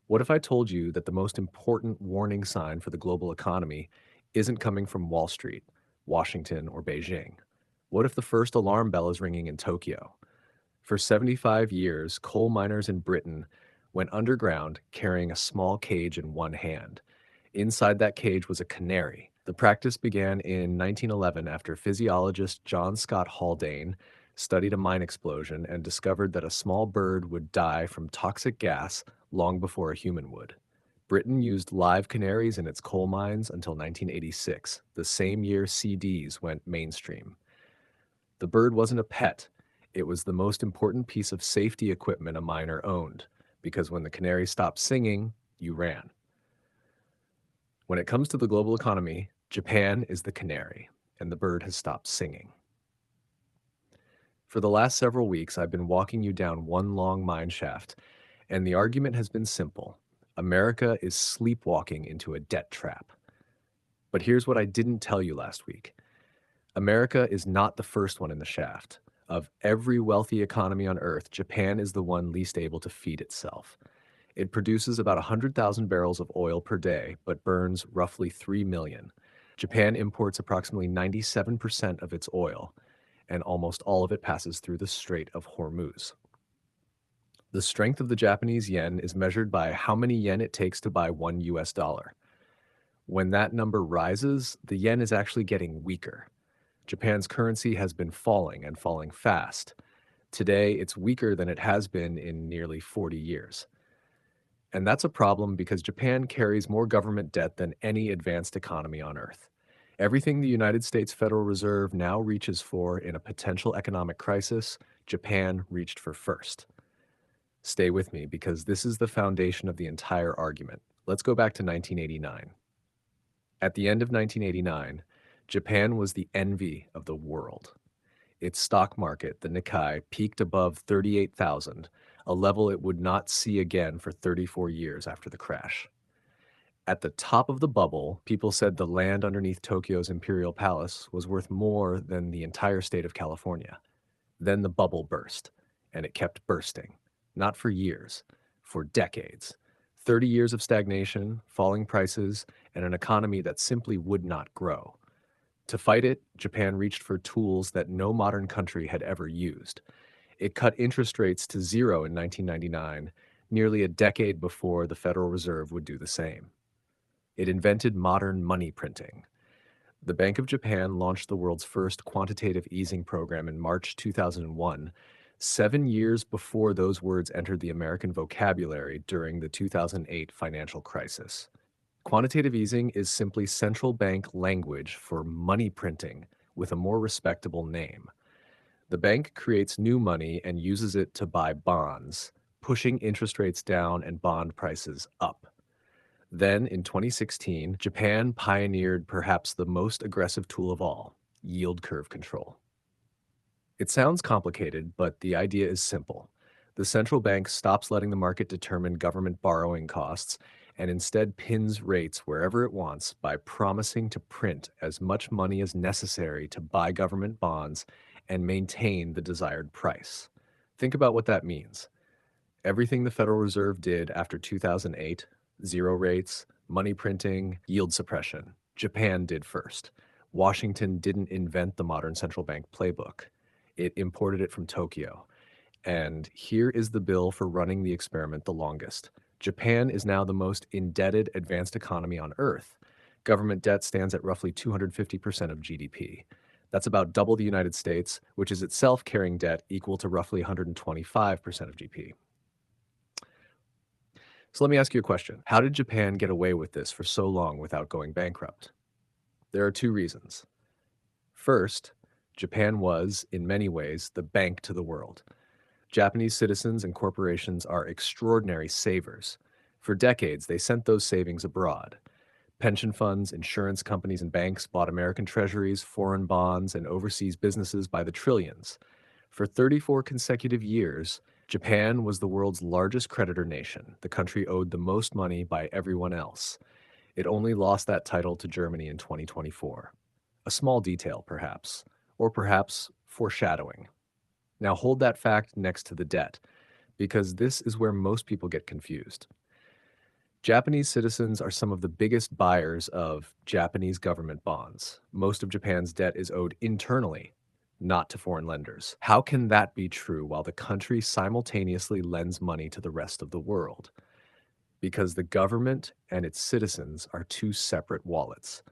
What if I told you that the most important warning sign for the global economy isn't coming from Wall Street, Washington, or Beijing? What if the first alarm bell is ringing in Tokyo? For 75 years, coal miners in Britain went underground carrying a small cage in one hand. Inside that cage was a canary. The practice began in 1911 after physiologist John Scott Haldane studied a mine explosion and discovered that a small bird would die from toxic gas long before a human would. Britain used live canaries in its coal mines until 1986, the same year CDs went mainstream. The bird wasn't a pet, it was the most important piece of safety equipment a miner owned, because when the canary stopped singing, you ran. When it comes to the global economy, Japan is the canary, and the bird has stopped singing. For the last several weeks, I've been walking you down one long mine shaft, and the argument has been simple. America is sleepwalking into a debt trap. But here's what I didn't tell you last week. America is not the first one in the shaft. Of every wealthy economy on earth, Japan is the one least able to feed itself. It produces about 100,000 barrels of oil per day, but burns roughly 3 million. Japan imports approximately 97% of its oil, and almost all of it passes through the Strait of Hormuz. The strength of the Japanese yen is measured by how many yen it takes to buy one US dollar. When that number rises, the yen is actually getting weaker. Japan's currency has been falling and falling fast. Today, it's weaker than it has been in nearly 40 years. And that's a problem because Japan carries more government debt than any advanced economy on earth. Everything the United States Federal Reserve now reaches for in a potential economic crisis, Japan reached for first. Stay with me because this is the foundation of the entire argument. Let's go back to 1989. At the end of 1989, Japan was the envy of the world. Its stock market, the Nikkei, peaked above 38,000, a level it would not see again for 34 years after the crash. At the top of the bubble, people said the land underneath Tokyo's Imperial Palace was worth more than the entire state of California. Then the bubble burst, and it kept bursting. Not for years, for decades. 30 years of stagnation, falling prices, and an economy that simply would not grow. To fight it, Japan reached for tools that no modern country had ever used. It cut interest rates to zero in 1999, nearly a decade before the Federal Reserve would do the same. It invented modern money printing. The Bank of Japan launched the world's first quantitative easing program in March 2001, 7 years before those words entered the American vocabulary during the 2008 financial crisis. Quantitative easing is simply central bank language for money printing with a more respectable name. The bank creates new money and uses it to buy bonds, pushing interest rates down and bond prices up. Then, in 2016, Japan pioneered perhaps the most aggressive tool of all, yield curve control. It sounds complicated, but the idea is simple. The central bank stops letting the market determine government borrowing costs and instead pins rates wherever it wants by promising to print as much money as necessary to buy government bonds and maintain the desired price. Think about what that means. Everything the Federal Reserve did after 2008, zero rates, money printing, yield suppression, Japan did first. Washington didn't invent the modern central bank playbook. It imported it from Tokyo. And here is the bill for running the experiment the longest. Japan is now the most indebted advanced economy on earth. Government debt stands at roughly 250% of GDP. That's about double the United States, which is itself carrying debt equal to roughly 125% of GDP. So let me ask you a question. How did Japan get away with this for so long without going bankrupt? There are two reasons. First, Japan was, in many ways, the bank to the world. Japanese citizens and corporations are extraordinary savers. For decades, they sent those savings abroad. Pension funds, insurance companies, and banks bought American treasuries, foreign bonds, and overseas businesses by the trillions. For 34 consecutive years, Japan was the world's largest creditor nation. The country owed the most money by everyone else. It only lost that title to Germany in 2024. A small detail, perhaps, or perhaps foreshadowing. Now hold that fact next to the debt, because this is where most people get confused. Japanese citizens are some of the biggest buyers of Japanese government bonds. Most of Japan's debt is owed internally, not to foreign lenders. How can that be true while the country simultaneously lends money to the rest of the world? Because the government and its citizens are two separate wallets.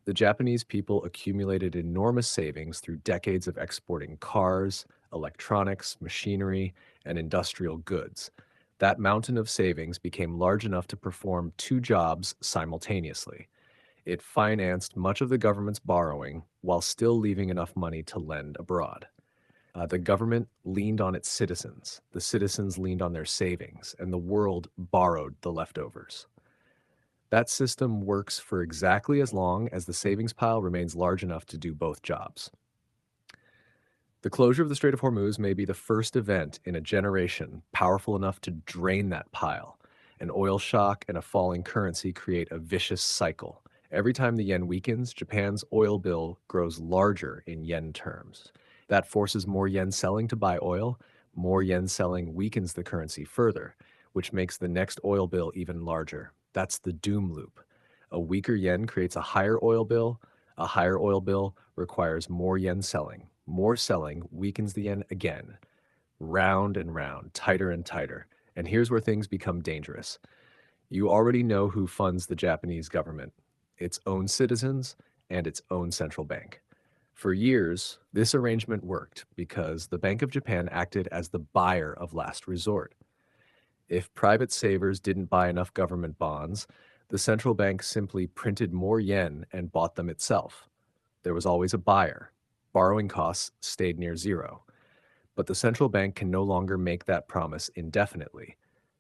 The Japanese people accumulated enormous savings through decades of exporting cars, electronics, machinery, and industrial goods. That mountain of savings became large enough to perform two jobs simultaneously. It financed much of the government's borrowing while still leaving enough money to lend abroad. The government leaned on its citizens, the citizens leaned on their savings, and the world borrowed the leftovers. That system works for exactly as long as the savings pile remains large enough to do both jobs. The closure of the Strait of Hormuz may be the first event in a generation powerful enough to drain that pile. An oil shock and a falling currency create a vicious cycle. Every time the yen weakens, Japan's oil bill grows larger in yen terms. That forces more yen selling to buy oil. More yen selling weakens the currency further, which makes the next oil bill even larger. That's the doom loop. A weaker yen creates a higher oil bill. A higher oil bill requires more yen selling. More selling weakens the yen again, round and round, tighter and tighter. And here's where things become dangerous. You already know who funds the Japanese government: its own citizens and its own central bank. For years, this arrangement worked because the Bank of Japan acted as the buyer of last resort. If private savers didn't buy enough government bonds, the central bank simply printed more yen and bought them itself. There was always a buyer. Borrowing costs stayed near zero. But the central bank can no longer make that promise indefinitely.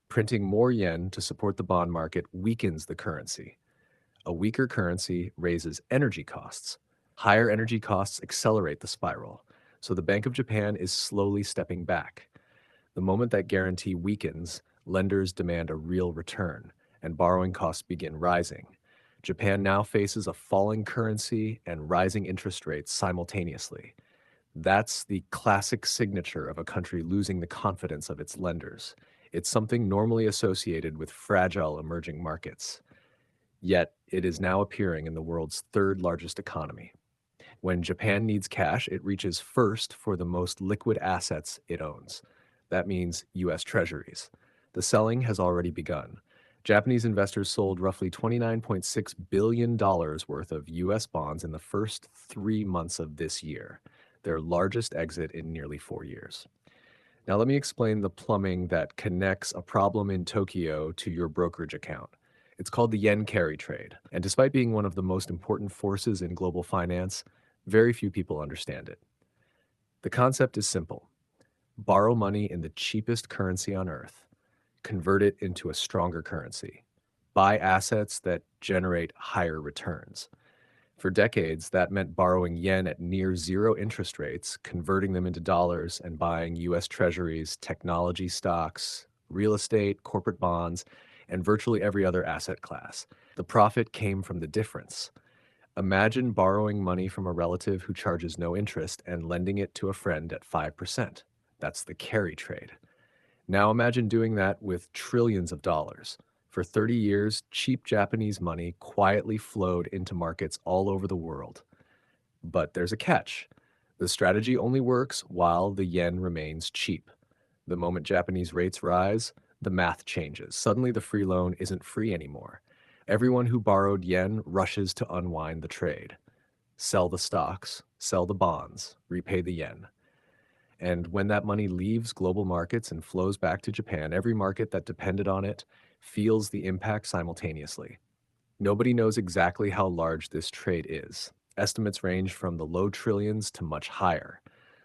Printing more yen to support the bond market weakens the currency. A weaker currency raises energy costs. Higher energy costs accelerate the spiral. So the Bank of Japan is slowly stepping back. The moment that guarantee weakens, lenders demand a real return, and borrowing costs begin rising. Japan now faces a falling currency and rising interest rates simultaneously. That's the classic signature of a country losing the confidence of its lenders. It's something normally associated with fragile emerging markets. Yet, it is now appearing in the world's third largest economy. When Japan needs cash, it reaches first for the most liquid assets it owns. That means US Treasuries. The selling has already begun. Japanese investors sold roughly $29.6 billion worth of US bonds in the first 3 months of this year, their largest exit in nearly 4 years. Now, let me explain the plumbing that connects a problem in Tokyo to your brokerage account. It's called the yen carry trade. And despite being one of the most important forces in global finance, very few people understand it. The concept is simple: borrow money in the cheapest currency on earth, convert it into a stronger currency, buy assets that generate higher returns. For decades, that meant borrowing yen at near zero interest rates, converting them into dollars, and buying US treasuries, technology stocks, real estate, corporate bonds, and virtually every other asset class. The profit came from the difference. Imagine borrowing money from a relative who charges no interest and lending it to a friend at 5%. That's the carry trade. Now imagine doing that with trillions of dollars. For 30 years, cheap Japanese money quietly flowed into markets all over the world. But there's a catch. The strategy only works while the yen remains cheap. The moment Japanese rates rise, the math changes. Suddenly, the free loan isn't free anymore. Everyone who borrowed yen rushes to unwind the trade. Sell the stocks, sell the bonds, repay the yen. And when that money leaves global markets and flows back to Japan, every market that depended on it feels the impact simultaneously. Nobody knows exactly how large this trade is. Estimates range from the low trillions to much higher.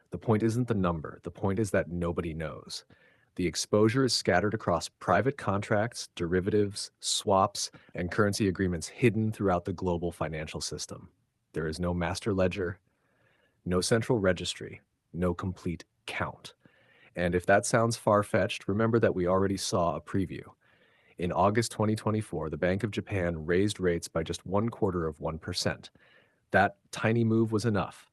The point isn't the number, the point is that nobody knows. The exposure is scattered across private contracts, derivatives, swaps, and currency agreements hidden throughout the global financial system. There is no master ledger, no central registry, no complete count. And if that sounds far-fetched, remember that we already saw a preview. In August 2024, the Bank of Japan raised rates by just 1/4%. That tiny move was enough.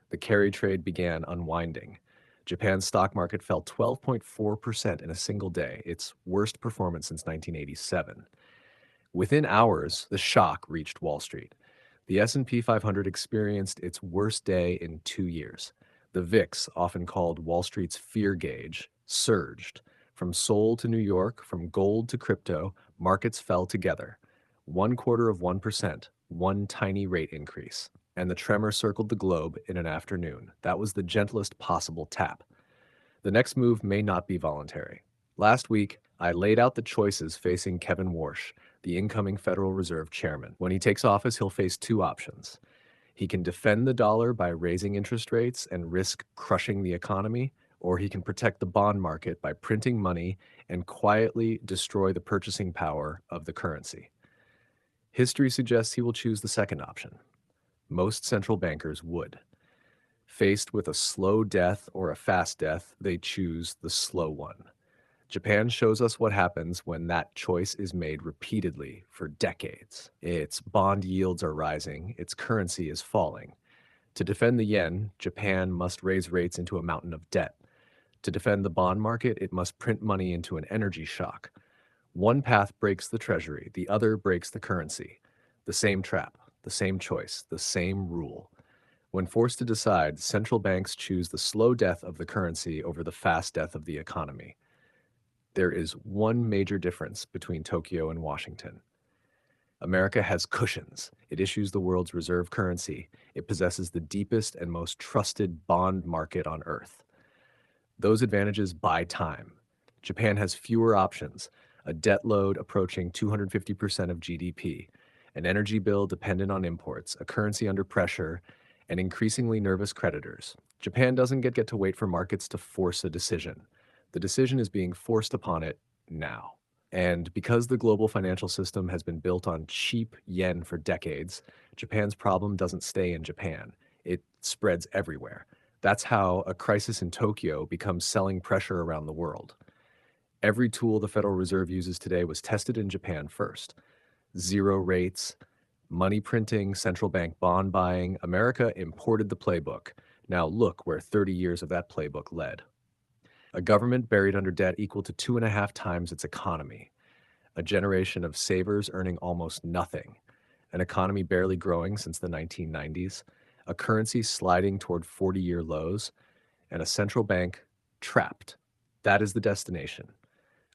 The carry trade began unwinding. Japan's stock market fell 12.4% in a single day, its worst performance since 1987. Within hours, the shock reached Wall Street. The S&P 500 experienced its worst day in 2 years. The VIX, often called Wall Street's fear gauge, surged. From Seoul to New York, from gold to crypto, markets fell together. 1/4%, one tiny rate increase. And the tremor circled the globe in an afternoon. That was the gentlest possible tap. The next move may not be voluntary. Last week, I laid out the choices facing Kevin Warsh, the incoming Federal Reserve chairman. When he takes office, he'll face two options. He can defend the dollar by raising interest rates and risk crushing the economy, or he can protect the bond market by printing money and quietly destroy the purchasing power of the currency. History suggests he will choose the second option. Most central bankers would. Faced with a slow death or a fast death, they choose the slow one. Japan shows us what happens when that choice is made repeatedly for decades. Its bond yields are rising, its currency is falling. To defend the yen, Japan must raise rates into a mountain of debt. To defend the bond market, it must print money into an energy shock. One path breaks the treasury, the other breaks the currency. The same trap, the same choice, the same rule. When forced to decide, central banks choose the slow death of the currency over the fast death of the economy. There is one major difference between Tokyo and Washington. America has cushions. It issues the world's reserve currency. It possesses the deepest and most trusted bond market on earth. Those advantages buy time. Japan has fewer options, a debt load approaching 250% of GDP, an energy bill dependent on imports, a currency under pressure, and increasingly nervous creditors. Japan doesn't get to wait for markets to force a decision. The decision is being forced upon it now. And because the global financial system has been built on cheap yen for decades, Japan's problem doesn't stay in Japan. It spreads everywhere. That's how a crisis in Tokyo becomes selling pressure around the world. Every tool the Federal Reserve uses today was tested in Japan first. Zero rates, money printing, central bank bond buying. America imported the playbook. Now look where 30 years of that playbook led. A government buried under debt equal to 2.5 times its economy. A generation of savers earning almost nothing. An economy barely growing since the 1990s. A currency sliding toward 40-year lows. And a central bank trapped. That is the destination.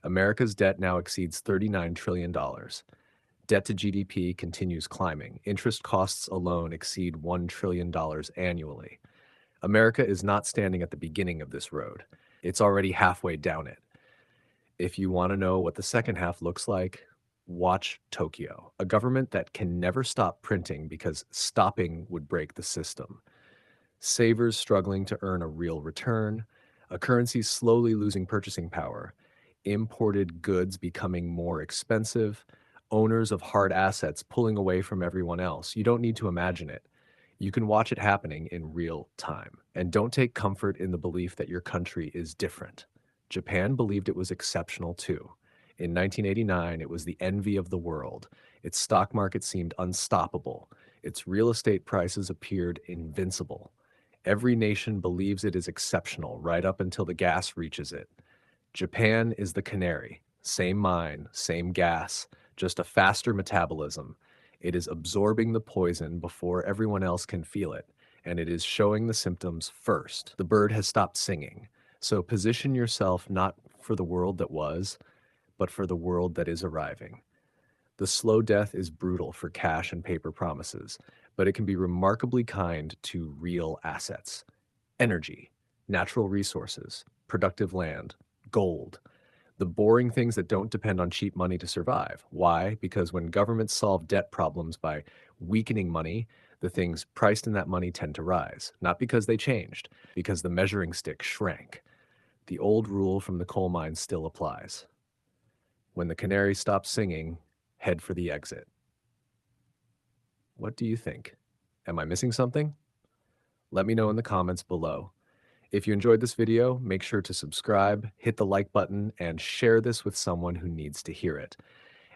America's debt now exceeds $39 trillion. Debt to GDP continues climbing. Interest costs alone exceed $1 trillion annually. America is not standing at the beginning of this road. It's already halfway down it. If you want to know what the second half looks like, watch Tokyo, a government that can never stop printing because stopping would break the system. Savers struggling to earn a real return, a currency slowly losing purchasing power, imported goods becoming more expensive, owners of hard assets pulling away from everyone else. You don't need to imagine it. You can watch it happening in real time. And don't take comfort in the belief that your country is different. Japan believed it was exceptional too. In 1989, it was the envy of the world. Its stock market seemed unstoppable. Its real estate prices appeared invincible. Every nation believes it is exceptional right up until the gas reaches it. Japan is the Canary. Same mine, same gas, just a faster metabolism. It is absorbing the poison before everyone else can feel it, and it is showing the symptoms first. The bird has stopped singing. So position yourself not for the world that was, but for the world that is arriving. The slow death is brutal for cash and paper promises, but it can be remarkably kind to real assets. Energy, natural resources, productive land, gold. The boring things that don't depend on cheap money to survive. Why? Because when governments solve debt problems by weakening money, the things priced in that money tend to rise. Not because they changed, because the measuring stick shrank. The old rule from the coal mines still applies. When the canary stops singing, head for the exit. What do you think? Am I missing something? Let me know in the comments below. If you enjoyed this video, make sure to subscribe, hit the like button, and share this with someone who needs to hear it.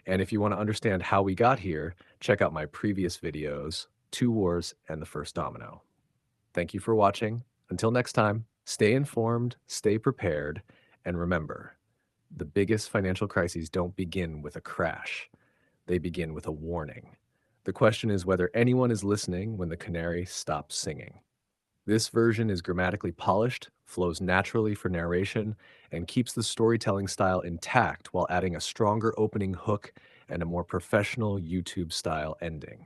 And if you want to understand how we got here, check out my previous videos, Two Wars and the First Domino. Thank you for watching. Until next time, stay informed, stay prepared, and remember, the biggest financial crises don't begin with a crash. They begin with a warning. The question is whether anyone is listening when the canary stops singing. This version is grammatically polished, flows naturally for narration, and keeps the storytelling style intact while adding a stronger opening hook and a more professional YouTube style ending.